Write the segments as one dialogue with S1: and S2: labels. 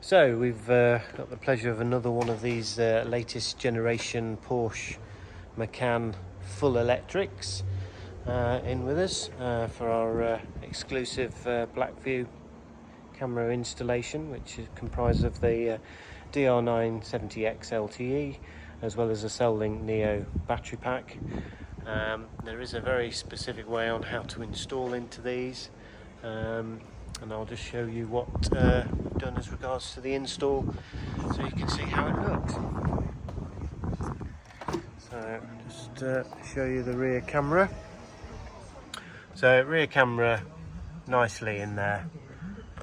S1: So we've got the pleasure of another one of these latest generation Porsche Macan full electrics in with us for our exclusive Blackvue camera installation, which is comprised of the DR970X LTE as well as a Cell-Link Neo battery pack. There is a very specific way on how to install into these, and I'll just show you what we've done as regards to the install so you can see how it looks. So just show you the rear camera. So rear camera nicely in there,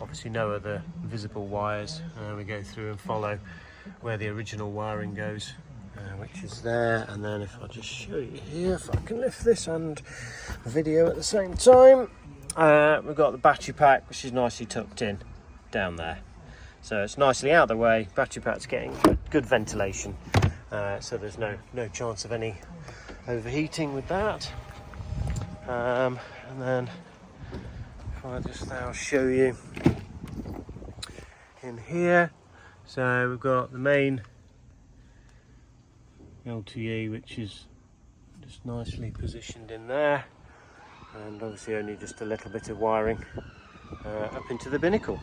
S1: obviously no other visible wires. We go through and follow where the original wiring goes, which is there. And then if I just show you here, if I can lift this and video at the same time, we've got the battery pack, which is nicely tucked in down there, so it's nicely out of the way. Battery pack's getting good ventilation, so there's no chance of any overheating with that. And then if I just now show you in here, so we've got the main LTE, which is just nicely positioned in there, and obviously only just a little bit of wiring up into the binnacle.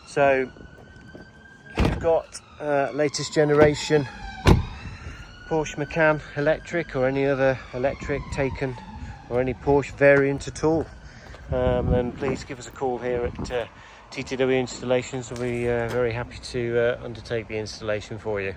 S1: So you've got latest generation Porsche Macan electric, or any other electric taken, or any Porsche variant at all, then please give us a call here at TTW Installations. We'll be very happy to undertake the installation for you.